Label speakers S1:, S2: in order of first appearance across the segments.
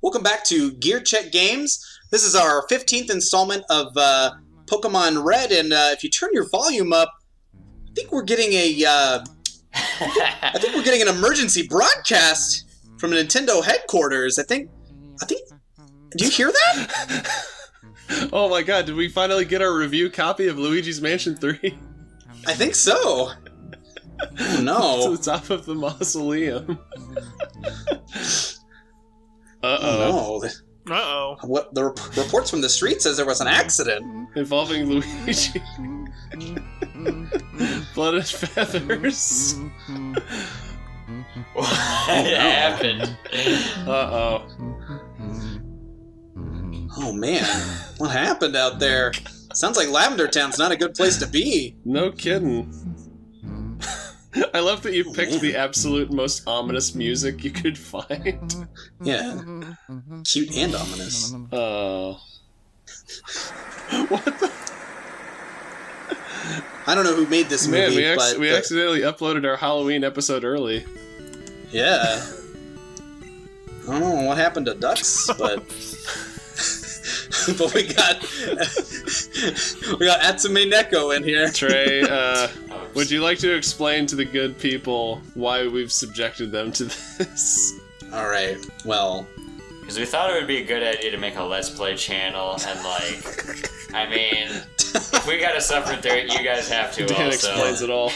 S1: Welcome back to Gear Check Games. This is our 15th installment of Pokémon Red, and if you turn your volume up, I think we're getting an emergency broadcast from Nintendo headquarters. I think. Do you hear that?
S2: Oh my god, did we finally get our review copy of Luigi's Mansion 3?
S1: I think so. Oh no.
S2: To the top of the mausoleum.
S1: Uh-oh.
S3: No. Uh-oh.
S1: What the reports from the street says there was an accident
S2: Involving Luigi. Blood and feathers.
S4: What happened?
S2: Uh-oh.
S1: Oh man, what happened out there? Sounds like Lavender Town's not a good place to be.
S2: No kidding. I love that you picked the absolute most ominous music you could find.
S1: Yeah. Cute and ominous.
S2: Oh. What the?
S1: I don't know who made this movie,
S2: Man, we accidentally uploaded our Halloween episode early.
S1: Yeah. I don't know what happened to ducks, but... but we got Atsume Neko in here.
S2: Trey, would you like to explain to the good people why we've subjected them to this?
S1: Alright, well...
S4: Because we thought it would be a good idea to make a Let's Play channel, and I mean, if we gotta suffer through it, you guys have to
S2: Dan
S4: also.
S2: explains it all.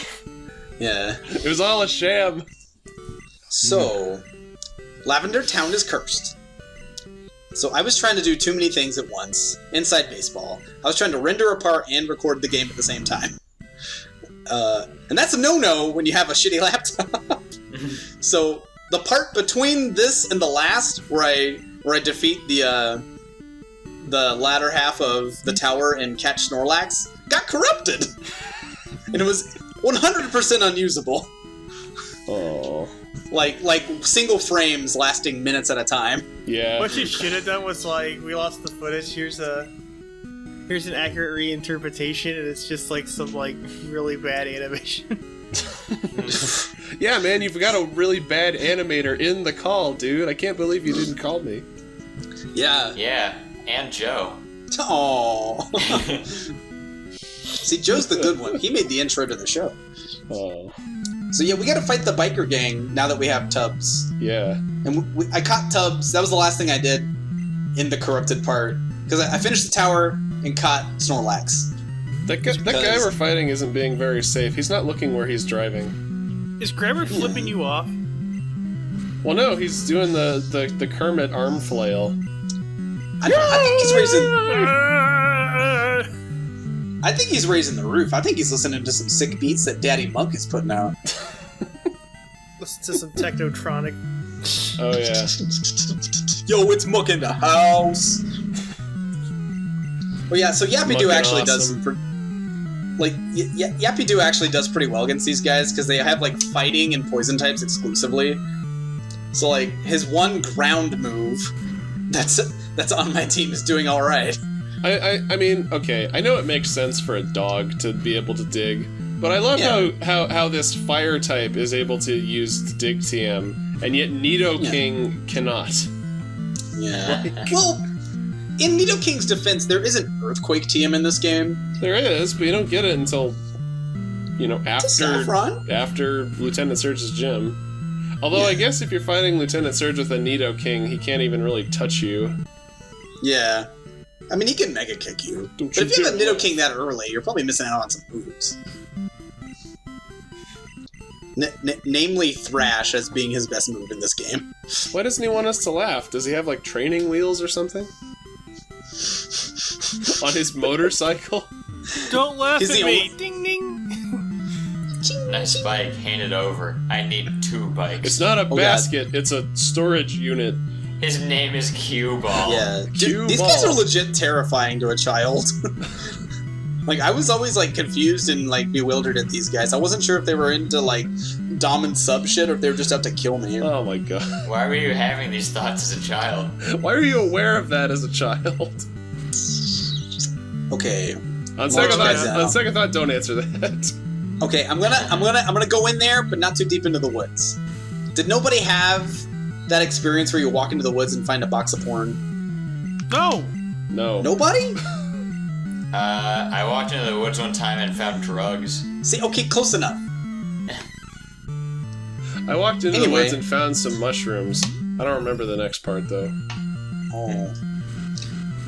S1: Yeah.
S2: It was all a sham.
S1: So, Lavender Town is cursed. So I was trying to do too many things at once, inside baseball. I was trying to render a part and record the game at the same time. And that's a no-no when you have a shitty laptop. So the part between this and the last, where I defeat the latter half of the tower and catch Snorlax, got corrupted. And it was 100% unusable.
S2: Oh.
S1: Like single frames lasting minutes at a time.
S2: Yeah.
S3: What you should have done was we lost the footage. Here's an accurate reinterpretation, and it's just some really bad animation.
S2: Yeah, man, you've got a really bad animator in the call, dude. I can't believe you didn't call me.
S1: Yeah.
S4: Yeah, and Joe.
S1: Aww. See, Joe's the good one. He made the intro to the show.
S2: Oh.
S1: So yeah, we gotta fight the biker gang now that we have Tubbs.
S2: Yeah.
S1: And I caught Tubbs. That was the last thing I did in the corrupted part. Because I finished the tower and caught Snorlax.
S2: That guy we're fighting isn't being very safe. He's not looking where he's driving.
S3: Is Grabber flipping you off?
S2: Well, no, he's doing the Kermit arm flail.
S1: I think he's raising... I think he's raising the roof. I think he's listening to some sick beats that Daddy Monk is putting out.
S3: Listen to some Technotronic.
S2: Oh, yeah.
S1: Yo, it's Muck in the house! Well, yeah, so Yappy-Doo actually does some... Yappy-Doo actually does pretty well against these guys, because they have, fighting and poison types exclusively. So, his one ground move that's on my team is doing alright.
S2: I mean, okay, I know it makes sense for a dog to be able to dig, but I love how this fire type is able to use dig TM, and yet Nidoking cannot.
S1: Yeah. Well, in Nidoking's defense, there is an Earthquake TM in this game.
S2: There is, but you don't get it until, after Lieutenant Surge's gym. Although I guess if you're fighting Lieutenant Surge with a Nidoking, he can't even really touch you.
S1: Yeah. I mean, he can Mega Kick you. But if you have a Nidoking that early, you're probably missing out on some moves. Namely Thrash as being his best move in this game.
S2: Why doesn't he want us to laugh? Does he have, training wheels or something? On his motorcycle?
S3: Don't laugh at me! Ding ding!
S4: Nice bike, hand it over. I need 2 bikes.
S2: It's not a basket, it's a storage unit.
S4: His name is Cue Ball.
S1: Yeah, these guys are legit terrifying to a child. I was always, confused and, bewildered at these guys. I wasn't sure if they were into, dom and sub shit or if they were just out to kill me.
S2: Oh my god.
S4: Why were you having these thoughts as a child?
S2: Why were you aware of that as a child?
S1: Okay.
S2: On second thought, don't answer that.
S1: Okay, I'm gonna go in there, but not too deep into the woods. Did nobody have that experience where you walk into the woods and find a box of porn?
S3: No!
S2: No.
S1: Nobody?
S4: I walked into the woods one time and found drugs.
S1: See, okay, close enough.
S2: I walked into the woods and found some mushrooms. I don't remember the next part, though.
S1: Oh.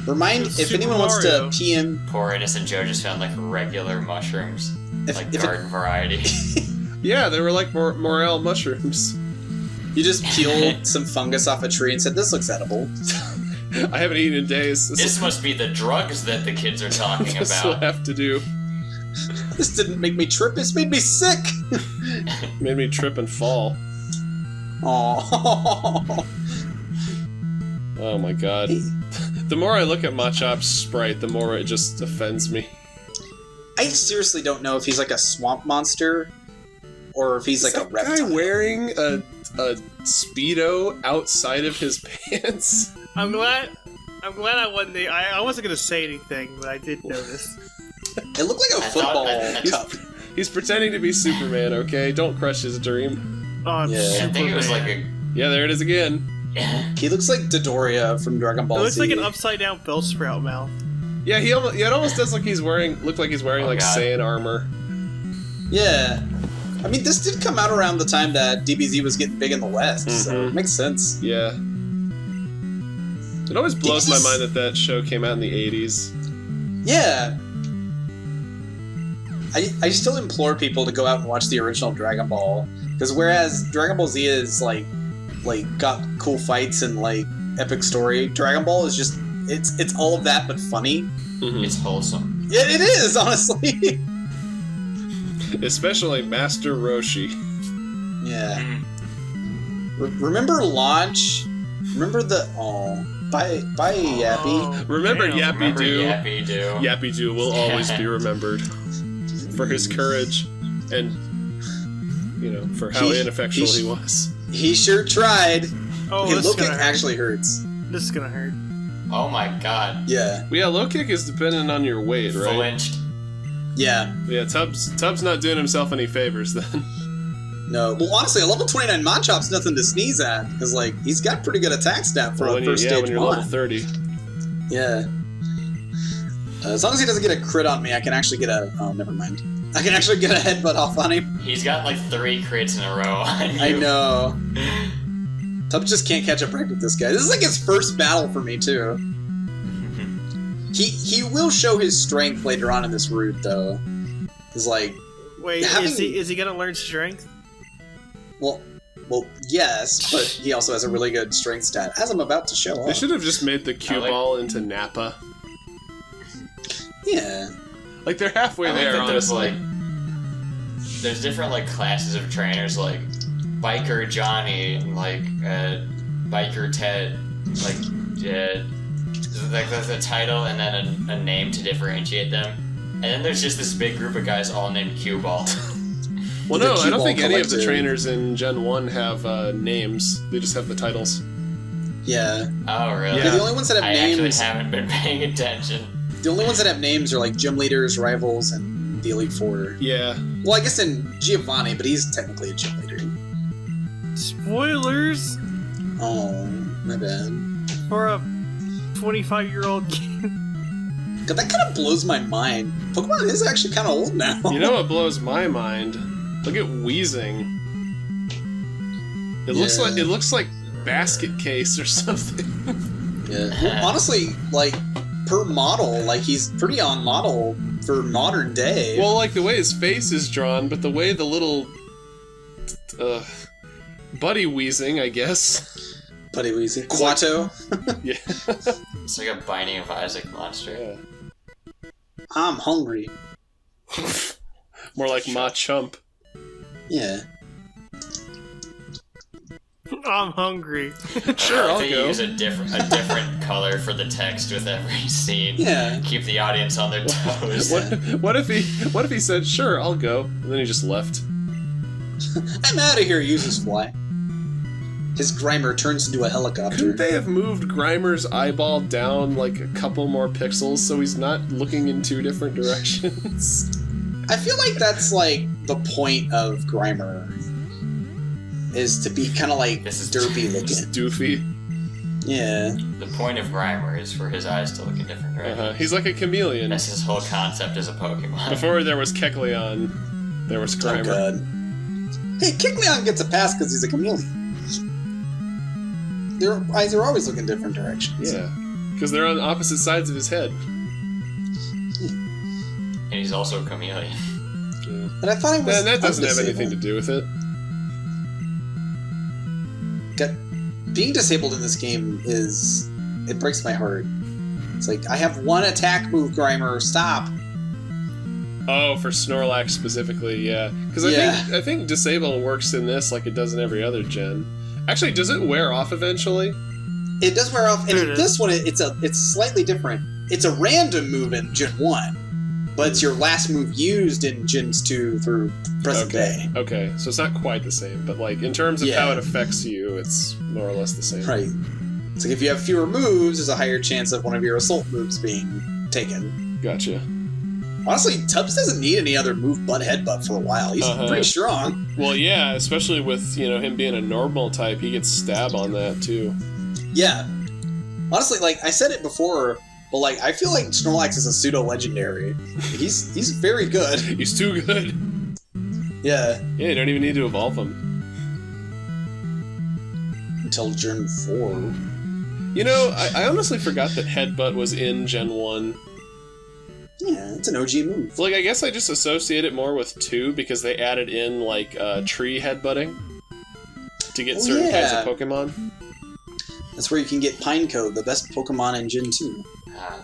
S1: If
S3: Super
S1: anyone wants
S3: Mario.
S1: to PM...
S4: Poor innocent Joe just found like regular mushrooms. Like garden variety.
S2: Yeah, they were like morel mushrooms.
S1: You just peeled some fungus off a tree and said, this looks edible.
S2: I haven't eaten in days.
S4: This must be the drugs that the kids are talking
S2: This will
S4: about.
S2: have to do.
S1: This didn't make me trip, it's made me sick!
S2: Made me trip and fall.
S1: Aww.
S2: Oh my god. The more I look at Machop's sprite, the more it just offends me.
S1: I seriously don't know if he's like a swamp monster or if he's like a reptile.
S2: Is that guy wearing a Speedo outside of his pants?
S3: I'm glad I wasn't. I wasn't gonna say anything, but I did notice.
S1: It looked like a football cup.
S2: He's pretending to be Superman, okay? Don't crush his dream.
S3: Oh, I'm
S1: Yeah.
S4: I think it was like a.
S2: Yeah, there it is again.
S1: He looks like Dodoria from Dragon Ball
S3: It looks
S1: Z.
S3: like an upside down Bellsprout mouth.
S2: Yeah, it almost does look like he's wearing
S4: Oh,
S2: like
S4: God.
S2: Saiyan armor.
S1: Yeah. I mean, this did come out around the time that DBZ was getting big in the West, so it makes sense.
S2: Yeah. It always blows my
S1: DBZ
S2: mind that show came out in the 80s.
S1: Yeah. I still implore people to go out and watch the original Dragon Ball, because whereas Dragon Ball Z is like got cool fights and like epic story, Dragon Ball is just it's all of that but funny.
S2: Mhm.
S4: It's wholesome.
S1: Yeah, it is, honestly.
S2: Especially Master Roshi.
S1: Yeah. Remember Launch? Remember the bye Yappy.
S2: Remember
S3: Damn.
S2: Yappy
S4: Remember
S2: Doo?
S4: Yappy Doo?
S2: Yappy Doo will always be remembered for his courage and, for how ineffectual he was.
S1: He sure tried.
S3: Oh,
S1: Okay,
S3: this
S1: low
S3: is gonna
S1: kick
S3: hurt.
S1: actually hurts.
S3: This is gonna hurt.
S4: Oh my god.
S1: Yeah.
S2: Well, yeah, low kick is dependent on your weight, right?
S4: Flinched.
S1: Yeah.
S2: Yeah, Tubbs not doing himself any favors then.
S1: No. Well, honestly, a level 29 Machop's nothing to sneeze at, because he's got pretty good attack stat for
S2: Well,
S1: a first
S2: when
S1: stage
S2: you're
S1: one.
S2: level 30.
S1: Yeah. As long as he doesn't get a crit on me, I can actually get a... Oh, never mind. I can actually get a headbutt off on him.
S4: He's got like 3 crits in a row on you.
S1: I know. Tubbs just can't catch a break with this guy. This is like his first battle for me, too. He will show his strength later on in this route, though. He's like...
S3: Wait,
S1: having-
S3: is he gonna learn strength?
S1: Well, yes, but he also has a really good strength stat, as I'm about to show
S2: They
S1: off.
S2: should have just made the cue
S4: like-
S2: ball into Nappa.
S1: Yeah.
S2: Like, they're halfway
S4: I like
S2: there,
S4: that
S2: honestly.
S4: there's different like classes of trainers, like Biker Johnny and like Biker Ted, like that's a title and then a name to differentiate them. And then there's just this big group of guys all named Cue Ball.
S2: Well,
S1: The
S2: no, I
S1: cue
S2: don't
S1: ball
S2: think any of the
S1: collective.
S2: trainers in Gen 1 have names. They just have the titles.
S1: Yeah.
S4: Oh really?
S1: Yeah, the only ones that have
S4: I
S1: names...
S4: actually haven't been paying attention.
S1: The only ones that have names are like gym leaders, rivals, and the Elite Four.
S2: Yeah.
S1: Well, I guess in Giovanni, but he's technically a gym leader.
S3: Spoilers
S1: Oh, my bad.
S3: for a 25-year-old kid.
S1: God, that kind of blows my mind. Pokemon is actually kind of old now.
S2: You know what blows my mind? Look at Weezing. It looks like basket case or something.
S1: Yeah. Well, honestly, like, per model, like, he's pretty on model for modern day.
S2: Well, like the way his face is drawn, but the way the little Buddy Weezing, I guess.
S1: Buddy Weezy. Quato.
S2: Yeah.
S4: It's like a Binding of Isaac monster.
S2: Yeah.
S1: I'm hungry.
S2: More like Ma Chump.
S1: Yeah.
S3: I'm hungry.
S2: Sure, I'll
S4: They
S2: go.
S4: use a different color for the text with every scene.
S1: Yeah.
S4: Keep the audience on their toes.
S2: What if he said, "Sure, I'll go," and then he just left?
S1: I'm out of here, uses fly. His Grimer turns into a helicopter.
S2: Couldn't they have moved Grimer's eyeball down like a couple more pixels so he's not looking in 2 different directions?
S1: I feel like that's like the point of Grimer. is to be kind of like
S4: This is
S1: derpy looking.
S2: Doofy.
S1: Yeah.
S4: The point of Grimer is for his eyes to look in different directions.
S2: He's like a chameleon.
S4: That's his whole concept as a Pokemon.
S2: Before there was Kecleon, there was
S1: Oh
S2: Grimer.
S1: god. Hey, Kecleon gets a pass because he's a chameleon. Their eyes are always looking different directions.
S2: Yeah, because they're on opposite sides of his head.
S4: And he's also a chameleon.
S2: Yeah.
S1: But I thought it was.
S2: That doesn't have anything to do with it.
S1: Being disabled in this game it breaks my heart. It's like, I have one attack move, Grimer, stop.
S2: Oh, for Snorlax specifically, yeah. Because I think disable works in this like it does in every other gen. Actually, does it wear off eventually?
S1: It does wear off, and in this one, it's slightly different. It's a random move in Gen 1, but it's your last move used in Gens 2 through present day.
S2: Okay, so it's not quite the same, but like in terms of how it affects you, it's more or less the same.
S1: Right. It's like if you have fewer moves, there's a higher chance of one of your assault moves being taken.
S2: Gotcha.
S1: Honestly, Tubbs doesn't need any other move but headbutt for a while. He's pretty strong.
S2: Well, yeah, especially with, him being a normal type, he gets stab on that too.
S1: Yeah. Honestly, like, I said it before, but like, I feel like Snorlax is a pseudo-legendary. He's very good.
S2: He's too good.
S1: Yeah.
S2: Yeah, you don't even need to evolve him.
S1: Until Gen 4.
S2: I honestly forgot that Headbutt was in Gen 1.
S1: Yeah, it's an OG move.
S2: Like, I guess I just associate it more with 2 because they added in, like, tree headbutting to get certain kinds of Pokemon.
S1: That's where you can get Pineco, the best Pokemon in Gen 2.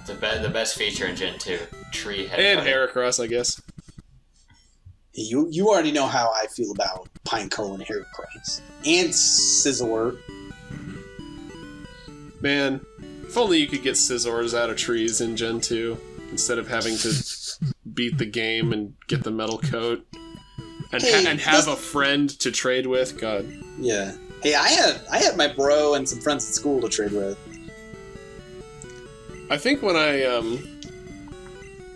S4: The best feature in Gen 2. Tree head.
S2: And Heracross, I guess.
S1: You already know how I feel about Pineco and Heracross. And Scizor.
S2: Man, if only you could get Scizors out of trees in Gen 2 instead of having to beat the game and get the metal coat and, have a friend to trade with. God.
S1: Yeah. Hey, I had my bro and some friends at school to trade with.
S2: I think when I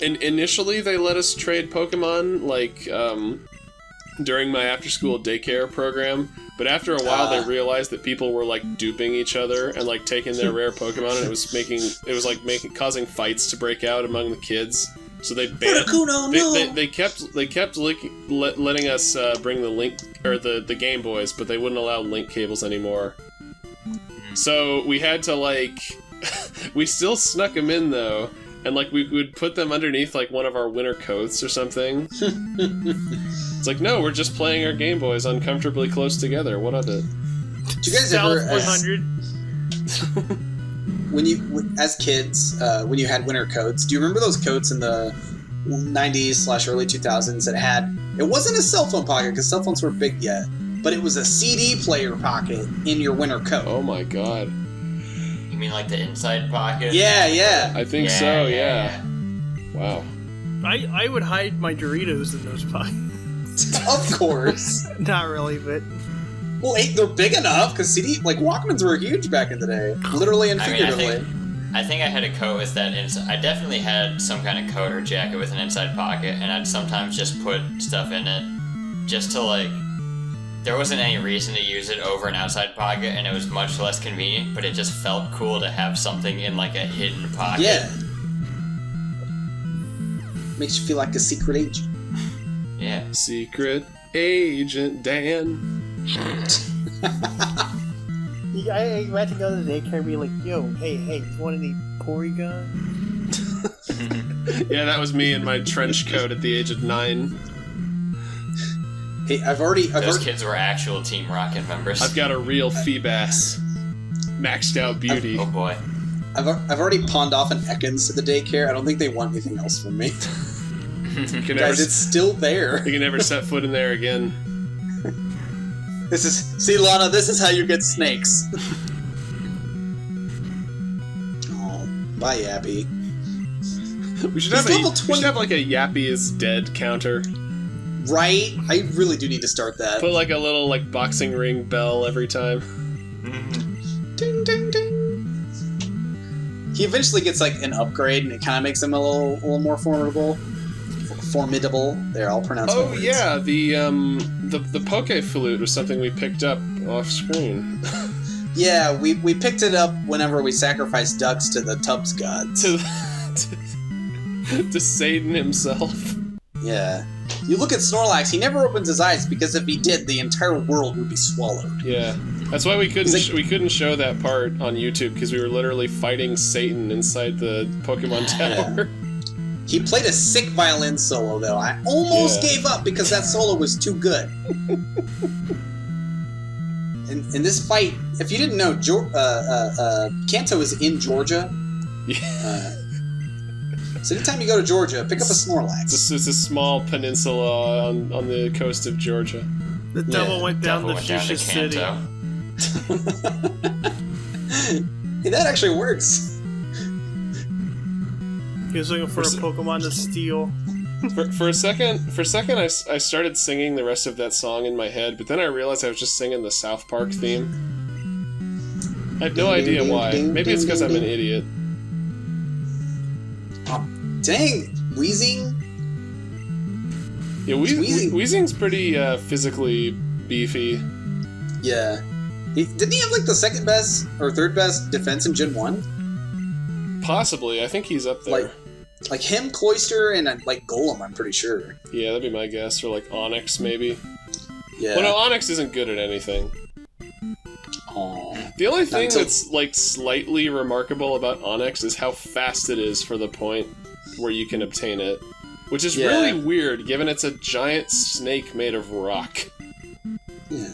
S2: initially they let us trade Pokemon like during my after-school daycare program, but after a while they realized that people were like duping each other and like taking their rare Pokemon, and it was causing fights to break out among the kids. So they banned. They kept letting us bring the Link or the Game Boys, but they wouldn't allow Link cables anymore. So we had to like we still snuck them in though, and like we would put them underneath like one of our winter coats or something. It's like, no, we're just playing our Game Boys uncomfortably close together. What of it?
S1: Do you guys ever
S3: 100?
S1: as kids, when you had winter coats, do you remember those coats in the 90s/early 2000s that had, it wasn't a cell phone pocket because cell phones weren't big yet, but it was a CD player pocket in your winter coat?
S2: Oh my god.
S4: You mean like the inside pocket?
S1: Yeah.
S2: I think so, yeah. Wow.
S3: I would hide my Doritos in those pockets.
S1: Of course.
S3: Not really, but...
S1: Well, they're big enough, because Walkmans were huge back in the day. Literally and figuratively.
S4: I think I had a coat with that inside. I definitely had some kind of coat or jacket with an inside pocket, and I'd sometimes just put stuff in it just to like. There wasn't any reason to use it over an outside pocket, and it was much less convenient, but it just felt cool to have something in like a hidden pocket.
S1: Yeah. Makes you feel like a secret agent.
S4: Yeah.
S2: Secret Agent Dan.
S3: I imagine going to the daycare and be like, yo, hey, you want any Porygon?
S2: Yeah, that was me in my trench coat at the age of 9.
S1: Hey,
S4: Those kids were actual Team Rocket members.
S2: I've got a real Feebas. Maxed out beauty.
S4: Oh boy.
S1: I've already pawned off an Ekans to the daycare. I don't think they want anything else from me. Guys, it's still there.
S2: You can never set foot in there again.
S1: See, Lana, this is how you get snakes. Oh, bye, Yappy.
S2: We should have like a Yappy is dead counter.
S1: Right? I really do need to start that.
S2: Put like a little like boxing ring bell every time.
S1: Ding, ding, ding. He eventually gets like an upgrade, and it kind of makes him a little more formidable. formidable. They're all pronounced.
S2: Oh
S1: words.
S2: yeah, the Poke Flute was something we picked up off screen.
S1: Yeah, we picked it up whenever we sacrificed ducks to the Tubbs god.
S2: to Satan himself.
S1: Yeah. You look at Snorlax, he never opens his eyes because if he did, the entire world would be swallowed.
S2: Yeah. That's why we couldn't show that part on YouTube, because we were literally fighting Satan inside the Pokemon Tower.
S1: Yeah. He played a sick violin solo, though. I almost gave up because that solo was too good. In this fight, if you didn't know, Kanto is in Georgia.
S2: Yeah.
S1: So anytime you go to Georgia, pick up a Snorlax.
S2: It's a small peninsula on the coast of Georgia.
S3: The devil went down to Fuchsia City.
S1: Hey, that actually works.
S3: He was looking for a Pokemon to steal.
S2: For a second, I started singing the rest of that song in my head, but then I realized I was just singing the South Park theme. I have no idea why. Maybe it's because I'm an idiot.
S1: Oh, dang, Weezing.
S2: Yeah, Weezing's pretty physically beefy.
S1: Yeah. Didn't he have like the second best or third best defense in Gen 1?
S2: Possibly. I think he's up there.
S1: Like him, Cloyster, and like Golem, I'm pretty sure.
S2: Yeah, that'd be my guess. Or like Onyx, maybe.
S1: Yeah.
S2: Well, no, Onyx isn't good at anything.
S1: Aww.
S2: The only thing that's like slightly remarkable about Onyx is how fast it is for the point where you can obtain it. Which is really weird, given it's a giant snake made of rock.
S1: Yeah.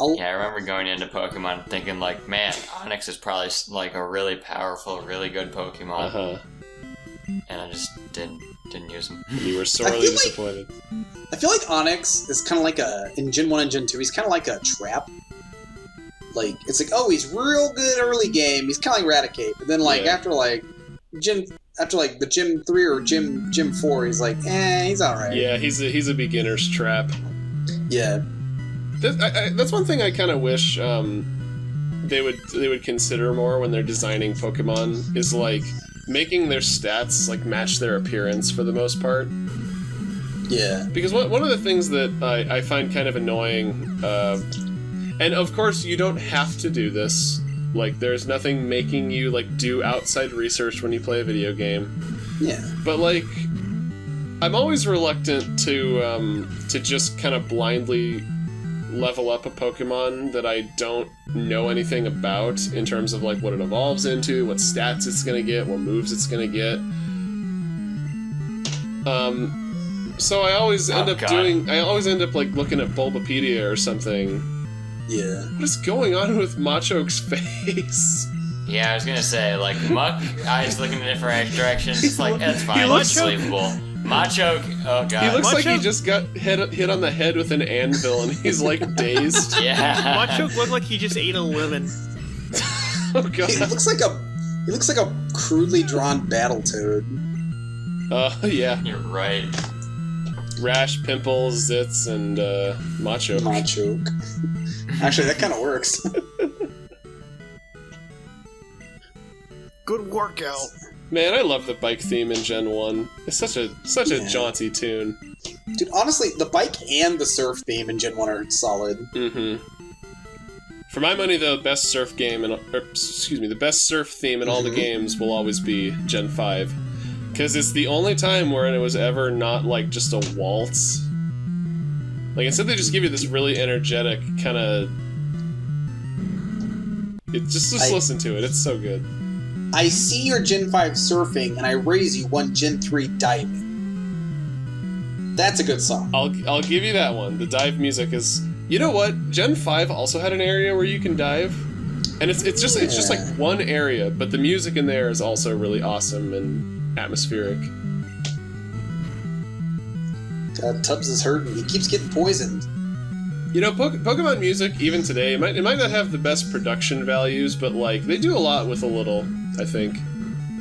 S4: Yeah, I remember going into Pokemon thinking, like, man, Onyx is probably, like, a really powerful, really good Pokemon.
S2: Uh-huh.
S4: And I just didn't use him.
S2: You were sorely disappointed.
S1: I feel like Onyx is kind of like in Gen 1 and Gen 2, he's kind of like a trap. Like, it's like, oh, he's real good early game, he's kind of like Raticate, but then, like, after the Gym 3 or Gym 4, he's like, he's alright.
S2: Yeah, he's a beginner's trap.
S1: Yeah.
S2: That's one thing I kind of wish they would consider more when they're designing Pokemon, is like making their stats like match their appearance for the most part.
S1: Yeah.
S2: Because one of the things that I find kind of annoying, and of course you don't have to do this. Like, there's nothing making you like do outside research when you play a video game.
S1: Yeah.
S2: But like, I'm always reluctant to just kind of blindly level up a Pokemon that I don't know anything about in terms of like what it evolves into, what stats it's gonna get, what moves it's gonna get. So I always end up like looking at Bulbapedia or something.
S1: Yeah.
S2: What is going on with Machoke's face?
S4: Yeah, I was gonna say, like, Muck, eyes looking in different directions, it's like, that's fine,
S3: looks
S4: it's believable. Machoke, oh god.
S2: He looks like he just got hit on the head with an anvil and he's like dazed.
S4: Yeah.
S3: Machoke looked like he just ate a lemon.
S2: Oh god.
S1: He looks like a crudely drawn Battletoad.
S2: Yeah.
S4: You're right.
S2: Rash, pimples, zits, and Machoke.
S1: Machoke. Actually, that kind of works.
S3: Good workout.
S2: Man, I love the bike theme in Gen 1. It's such a jaunty tune.
S1: Dude, honestly, the bike and the surf theme in Gen 1 are solid.
S2: Mm-hmm. For my money, the best surf theme in all the games will always be Gen 5. Because it's the only time where it was ever not, like, just a waltz. Like, instead they just give you this really energetic kind of... Just listen to it, it's so good.
S1: I see your Gen 5 surfing, and I raise you one Gen 3 diving. That's a good song.
S2: I'll give you that one. The dive music is... You know what? Gen 5 also had an area where you can dive. And it's just like one area, but the music in there is also really awesome and atmospheric.
S1: God, Tubbs is hurting. He keeps getting poisoned.
S2: You know, Pokemon music, even today, it might not have the best production values, but like they do a lot with a little, I think,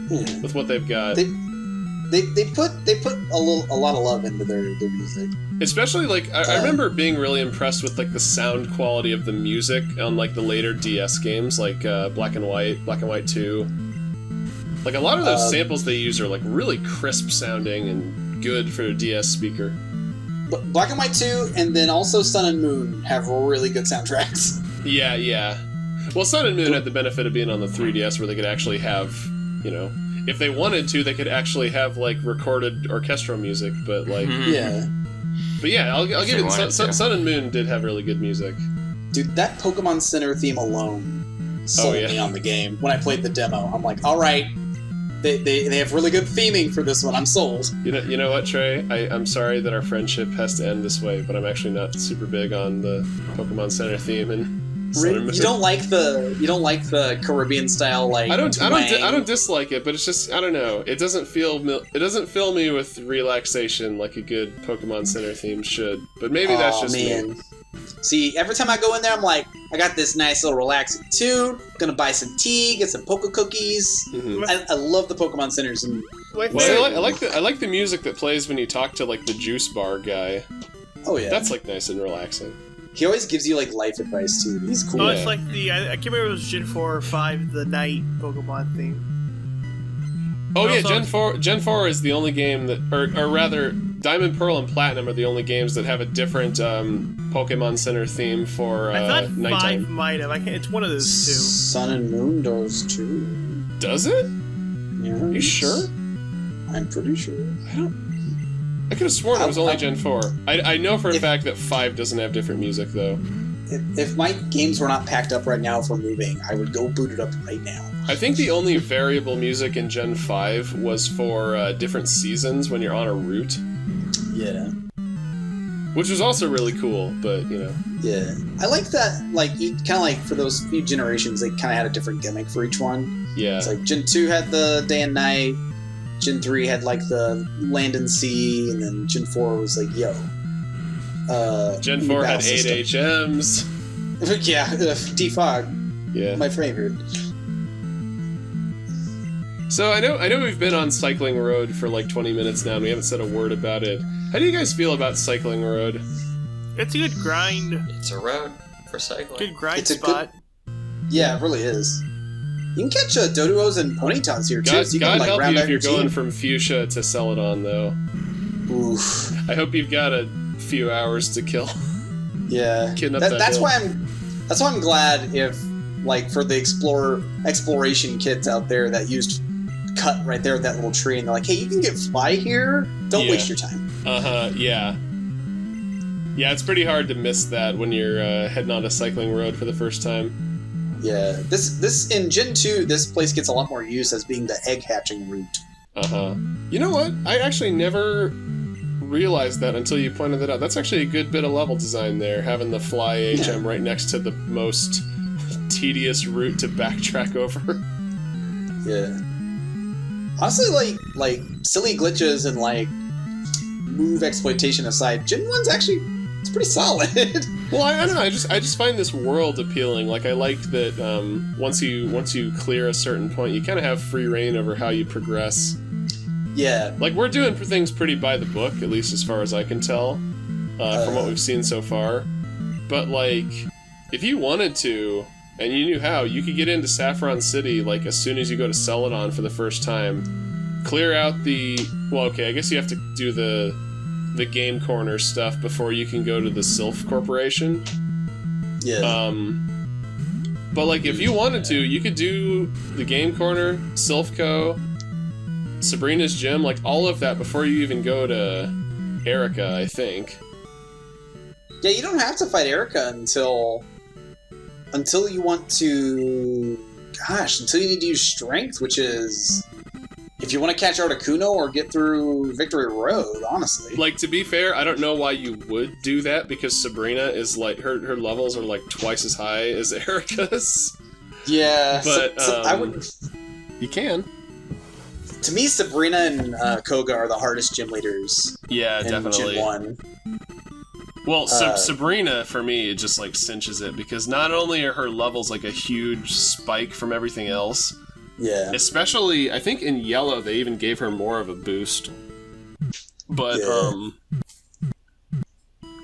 S2: with what they've got.
S1: They put a lot of love into their music. Especially
S2: like I remember being really impressed with like the sound quality of the music on like the later DS games, like Black and White 2. Like, a lot of those samples they use are, like, really crisp sounding and good for a DS speaker.
S1: But Black and White 2 and then also Sun and Moon have really good soundtracks.
S2: Yeah. Well, Sun and Moon had the benefit of being on the 3DS where they could actually have, you know, if they wanted to, they could actually have, like, recorded orchestral music, but, like...
S1: Yeah.
S2: But yeah, I'll give it... Sun and Moon did have really good music.
S1: Dude, that Pokemon Center theme alone sold me on the game. When I played the demo, I'm like, alright, they have really good theming for this one, I'm sold.
S2: You know what, Trey? I'm sorry that our friendship has to end this way, but I'm actually not super big on the Pokemon Center theme and...
S1: You don't like the Caribbean style, like,
S2: I don't dislike it, but it's just, I don't know. It doesn't fill me with relaxation like a good Pokemon Center theme should. But maybe that's just me.
S1: See, every time I go in there, I'm like, I got this nice little relaxing tune. Gonna buy some tea, get some Poke Cookies. Mm-hmm. I love the Pokemon Centers. And
S2: I like the music that plays when you talk to, like, the juice bar guy.
S1: Oh yeah,
S2: that's, like, nice and relaxing.
S1: He always gives you, like, life advice, too. He's cool.
S3: Oh, it's like the... I can't remember if it was Gen 4 or 5, the night Pokemon theme.
S2: Oh, yeah, Gen 4 is the only game that... Or rather, Diamond, Pearl, and Platinum are the only games that have a different Pokemon Center theme for
S3: I thought
S2: nighttime.
S3: 5 might have. It's one of those two.
S1: Sun and Moon does, too.
S2: Does it?
S1: Yeah.
S2: Are you sure?
S1: I'm pretty sure.
S2: I could have sworn it was only Gen 4. I know for a fact that 5 doesn't have different music, though.
S1: If my games were not packed up right now for moving, I would go boot it up right now.
S2: I think the only variable music in Gen 5 was for different seasons when you're on a route.
S1: Yeah.
S2: Which was also really cool, but, you know.
S1: Yeah. I like that, like, kind of like for those few generations, they kind of had a different gimmick for each one.
S2: Yeah.
S1: It's like Gen 2 had the day and night. Gen 3 had, like, the land and sea, and then Gen 4 was like, yo.
S2: Gen 4 had 8 HMs.
S1: Yeah, Defog.
S2: Yeah.
S1: My favorite.
S2: So I know we've been on Cycling Road for like 20 minutes now, and we haven't said a word about it. How do you guys feel about Cycling Road?
S3: It's a good grind.
S4: It's a road for cycling.
S3: Good grind spot.
S1: Yeah, it really is. You can catch Doduos and Ponytas here, too. So you
S2: God
S1: can, like,
S2: help
S1: round
S2: you
S1: out
S2: if you're
S1: your
S2: going
S1: team.
S2: from Fuchsia to Celadon, though.
S1: Oof.
S2: I hope you've got a few hours to kill.
S1: Yeah. That's why I'm glad if, like, for the exploration kids out there that used cut right there at that little tree, and they're like, hey, you can get fly here? Don't waste your time.
S2: Yeah. Yeah, it's pretty hard to miss that when you're heading on a Cycling Road for the first time.
S1: Yeah, this in Gen 2, this place gets a lot more use as being the egg hatching route.
S2: You know what? I actually never realized that until you pointed that out. That's actually a good bit of level design there, having the fly HM right next to the most tedious route to backtrack over.
S1: Yeah. Honestly, like silly glitches and, like, move exploitation aside, Gen 1's actually, it's pretty solid.
S2: Well, I don't know. I just find this world appealing. Like, I like that once you clear a certain point, you kind of have free reign over how you progress.
S1: Yeah.
S2: Like, we're doing things pretty by the book, at least as far as I can tell, from what we've seen so far. But, like, if you wanted to, and you knew how, you could get into Saffron City, like, as soon as you go to Celadon for the first time. Clear out the... Well, okay, I guess you have to do the game corner stuff before you can go to the Sylph Corporation.
S1: Yeah.
S2: But, like, if you wanted to, you could do the game corner, Sylph Co., Sabrina's Gym, like, all of that before you even go to Erica, I think.
S1: Yeah, you don't have to fight Erica until you want to... Gosh, until you need to use Strength, which is... If you want to catch Articuno or get through Victory Road, honestly.
S2: Like, to be fair, I don't know why you would do that, because Sabrina is, like, her levels are, like, twice as high as Erica's.
S1: Yeah,
S2: but,
S1: so I would...
S2: You can.
S1: To me, Sabrina and Koga are the hardest gym leaders.
S2: Yeah,
S1: in
S2: definitely.
S1: Gen 1.
S2: Well, Sabrina, for me, it just, like, cinches it, because not only are her levels, like, a huge spike from everything else...
S1: Yeah.
S2: Especially, I think in Yellow, they even gave her more of a boost. But,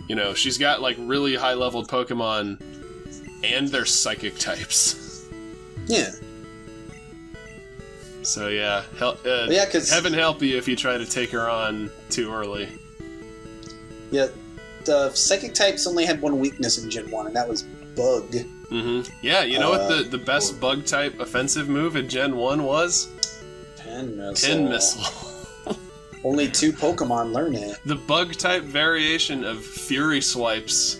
S2: you know, she's got, like, really high-leveled Pokemon, and they're psychic types.
S1: Yeah.
S2: So yeah,
S1: yeah, 'cause
S2: heaven help you if you try to take her on too early.
S1: Yeah, the psychic types only had one weakness in Gen 1, and that was Bug.
S2: Mm-hmm. Yeah, you know what the best bug type offensive move in Gen 1 was?
S1: Pin Missile.
S2: Pin Missile.
S1: Only 2 Pokemon learn it.
S2: The bug type variation of Fury Swipes.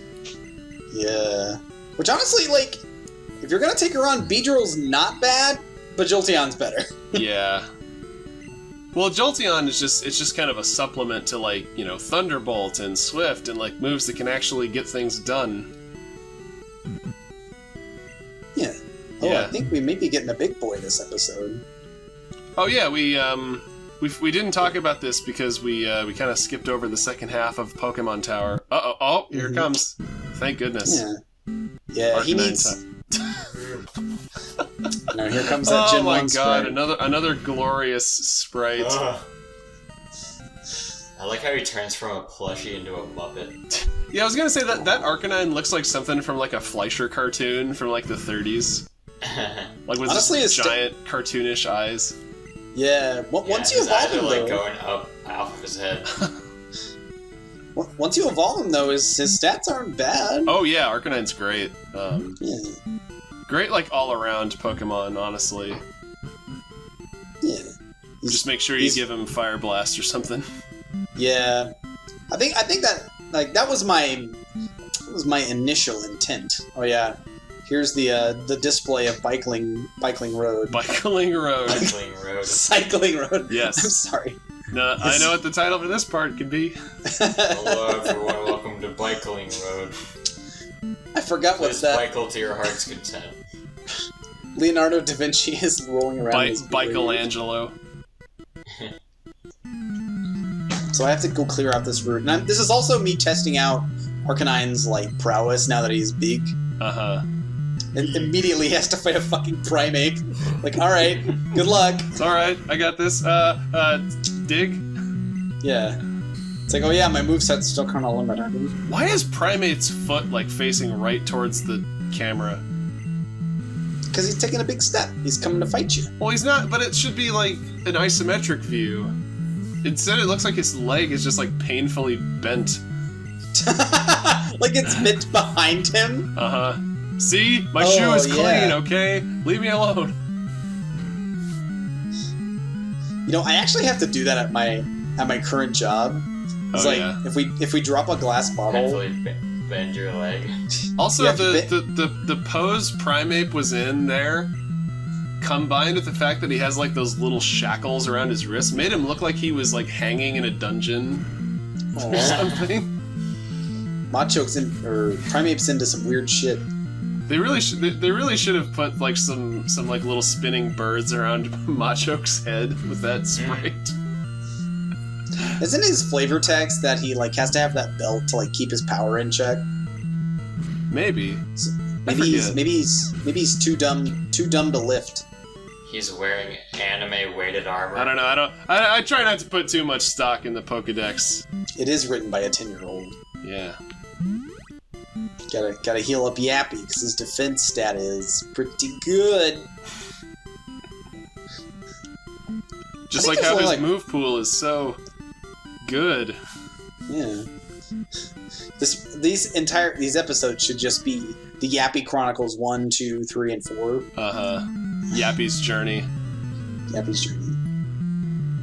S1: Yeah. Which honestly, like, if you're gonna take her on, Beedrill's not bad, but Jolteon's better.
S2: Yeah. Well, Jolteon is just kind of a supplement to, like, you know, Thunderbolt and Swift and, like, moves that can actually get things done.
S1: Yeah. Oh,
S2: Yeah.
S1: I think we may be getting a big boy this episode.
S2: Oh yeah, we didn't talk about this because we kind of skipped over the second half of Pokemon Tower. Oh, here it comes. Thank goodness.
S1: Yeah. Yeah, he
S2: Arcanine
S1: needs...
S2: type.
S1: No, here comes that Gen 1
S2: Oh my god,
S1: sprite.
S2: another glorious sprite.
S4: I like how he turns from a plushie into a Muppet.
S2: Yeah, I was gonna say that Arcanine looks like something from like a Fleischer cartoon from like the 30s. Like with
S1: Honestly,
S2: just
S1: it's
S2: giant cartoonish eyes.
S1: Yeah, once you
S4: his
S1: evolve
S4: eyes are
S1: him,
S4: like
S1: though...
S4: going up off of his head.
S1: Once you evolve him, though, his stats aren't bad.
S2: Oh yeah, Arcanine's great.
S1: Yeah.
S2: Great, like all-around Pokemon, honestly.
S1: Yeah.
S2: Just make sure you give him Fire Blast or something.
S1: Yeah. I think that, like, that was my initial intent. Oh yeah. Here's the display of Bikling Road.
S2: Bikling Road.
S4: Bikling Road.
S1: Cycling Road.
S2: Yes.
S1: I'm sorry.
S2: No, I know what the title for this part could be.
S4: Hello everyone, welcome to Bikling Road.
S1: I forgot what's
S4: Please
S1: that.
S4: bicycle to your heart's content.
S1: Leonardo da Vinci is rolling around. His grave.
S2: Michelangelo.
S1: So I have to go clear out this route. And this is also me testing out Arcanine's, like, prowess now that he's big.
S2: Uh-huh.
S1: And immediately he has to fight a fucking Primeape. Like, alright, good luck.
S2: It's alright, I got this. Dig?
S1: Yeah. It's like, oh yeah, my moveset's still kind of limited.
S2: Why is Primate's foot, like, facing right towards the camera?
S1: Because he's taking a big step. He's coming to fight you.
S2: Well, he's not, but it should be, like, an isometric view. Instead, it looks like his leg is just, like, painfully bent.
S1: Like it's meant behind him?
S2: Uh-huh. See? My shoe is clean,
S1: yeah.
S2: okay? Leave me alone.
S1: You know, I actually have to do that at my current job. It's like,
S2: yeah.
S1: if we drop a glass bottle...
S4: Hopefully bend your leg.
S2: Also,
S1: Yeah,
S2: the pose Primeape was in there, combined with the fact that he has, like, those little shackles around his wrists, made him look like he was, like, hanging in a dungeon or something.
S1: Primeape's into some weird shit.
S2: They really should have put, like, some like little spinning birds around Machoke's head with that sprite.
S1: Isn't his flavor text that he, like, has to have that belt to, like, keep his power in check?
S2: Maybe.
S1: Maybe he's too dumb to lift.
S4: He's wearing anime weighted armor.
S2: I don't know. I try not to put too much stock in the Pokedex.
S1: It is written by a 10-year-old.
S2: Yeah.
S1: Gotta heal up Yappy, because his defense stat is pretty good.
S2: Just like how his move pool is so good.
S1: Yeah. These episodes should just be the Yappy Chronicles 1, 2, 3, and 4.
S2: Uh-huh. Yappy's Journey.
S1: Yappy's Journey.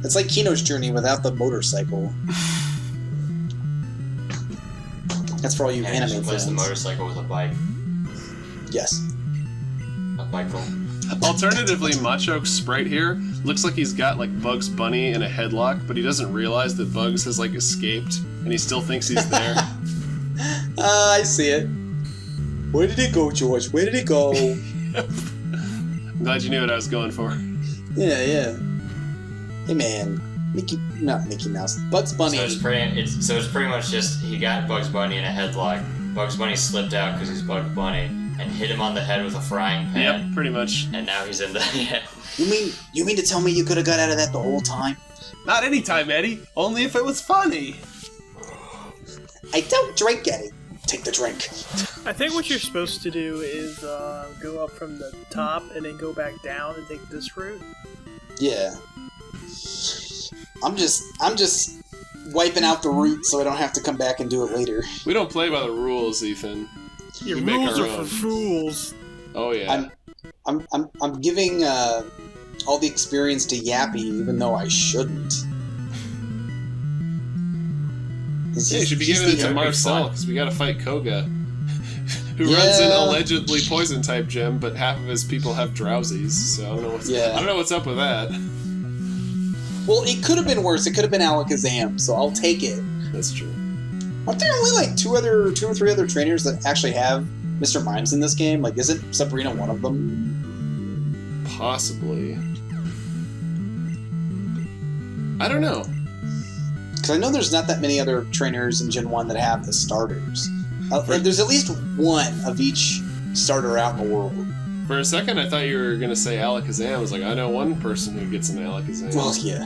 S1: It's like Kino's Journey without the motorcycle. That's for all you anime
S4: he
S1: fans.
S4: replace the motorcycle with a bike.
S1: Yes.
S4: A bicycle.
S2: Alternatively, Machoke's sprite here looks like he's got, like, Bugs Bunny in a headlock, but he doesn't realize that Bugs has, like, escaped, and he still thinks he's there.
S1: I see it. Where did it go, George? Where did it go?
S2: I'm glad you knew what I was going for.
S1: Yeah. Hey, man. Not Mickey Mouse. Bugs Bunny.
S4: So it's pretty much just he got Bugs Bunny in a headlock. Bugs Bunny slipped out because he's Bugs Bunny and hit him on the head with a frying pan.
S2: Yep, pretty much.
S4: And now he's in the yeah.
S1: You mean to tell me you could have got out of that the whole time?
S2: Not anytime, Eddie. Only if it was funny.
S1: I don't drink, Eddie. Take the drink.
S3: I think what you're supposed to do is go up from the top and then go back down and take this route.
S1: Yeah. I'm just wiping out the route so I don't have to come back and do it later.
S2: We don't play by the rules, Ethan.
S3: Your
S2: We make
S3: rules
S2: our
S3: are
S2: own.
S3: for fools.
S2: Oh yeah.
S1: I'm giving all the experience to Yappy, even though I shouldn't.
S2: Yeah, you should be giving it to
S4: That'd be
S2: Marcel,
S4: fun.
S2: because we gotta fight Koga. Who runs an allegedly poison type gym, but half of his people have drowsies, so I don't know what's up with that.
S1: Well, it could have been worse. It could have been Alakazam, so I'll take it.
S2: That's true.
S1: Aren't there only like two or three other trainers that actually have Mr. Mimes in this game? Like, isn't Sabrina one of them?
S2: Possibly. I don't know.
S1: Because I know there's not that many other trainers in Gen 1 that have the starters. And there's at least one of each starter out in the world.
S2: For a second, I thought you were gonna say Alakazam. I was like, I know one person who gets an Alakazam.
S1: Well, yeah.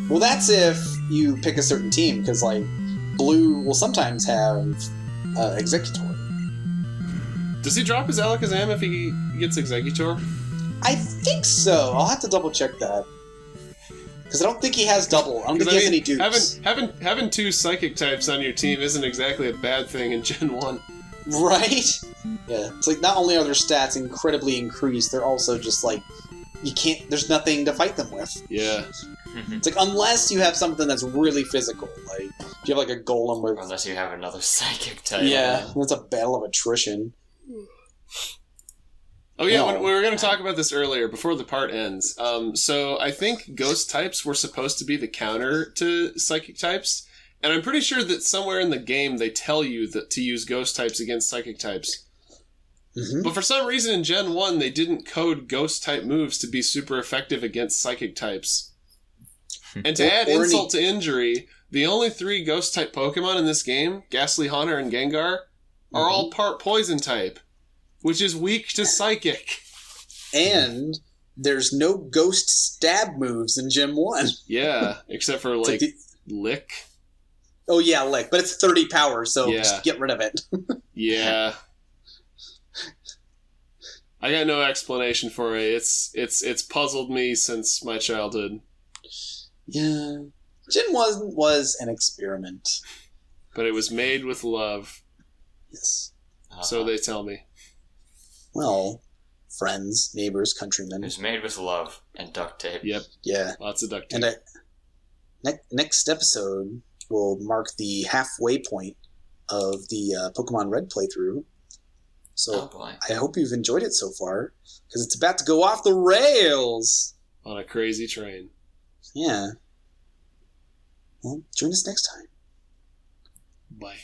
S1: Well, that's if you pick a certain team, because, like, Blue will sometimes have Executor.
S2: Does he drop his Alakazam if he gets Executor?
S1: I think so. I'll have to double check that. Because I don't think he has double. I don't think he has any dupes.
S2: Having two Psychic types on your team isn't exactly a bad thing in Gen 1.
S1: Right? Yeah. It's like, not only are their stats incredibly increased, they're also just like, there's nothing to fight them with.
S2: Yeah.
S1: It's like, unless you have something that's really physical, like, if you have like a golem with...
S4: Unless you have another psychic type.
S1: Yeah, it's a battle of attrition.
S2: Oh yeah,
S1: No.
S2: we were going to talk about this earlier before the part ends. So I think ghost types were supposed to be the counter to psychic types, and I'm pretty sure that somewhere in the game they tell you that to use ghost types against psychic types.
S1: Mm-hmm.
S2: But for some reason in Gen 1 they didn't code ghost type moves to be super effective against psychic types. And to add insult to injury, the only 3 ghost type Pokemon in this game, Ghastly Haunter and Gengar, are all part poison type, which is weak to psychic.
S1: And there's no ghost stab moves in Gen 1.
S2: Yeah, except for
S1: It's
S2: like
S1: like
S2: Lick.
S1: Oh yeah, Lick, but it's 30 power, so
S2: Yeah.
S1: just get rid of it.
S2: Yeah. I got no explanation for it. It's puzzled me since my childhood.
S1: Yeah. Gen 1 was an experiment.
S2: But it was made with love,
S1: Yes.
S2: so they tell me.
S1: Well, friends, neighbors,
S4: It
S1: countrymen.
S4: was made with love and duct tape.
S2: Yep,
S1: Yeah.
S2: lots of duct tape.
S1: And next episode will mark the halfway point of the Pokemon Red playthrough. So
S4: Oh boy.
S1: I hope you've enjoyed it so far, because it's about to go off the rails.
S2: On a crazy train.
S1: Yeah. Well, join us next time.
S2: Bye.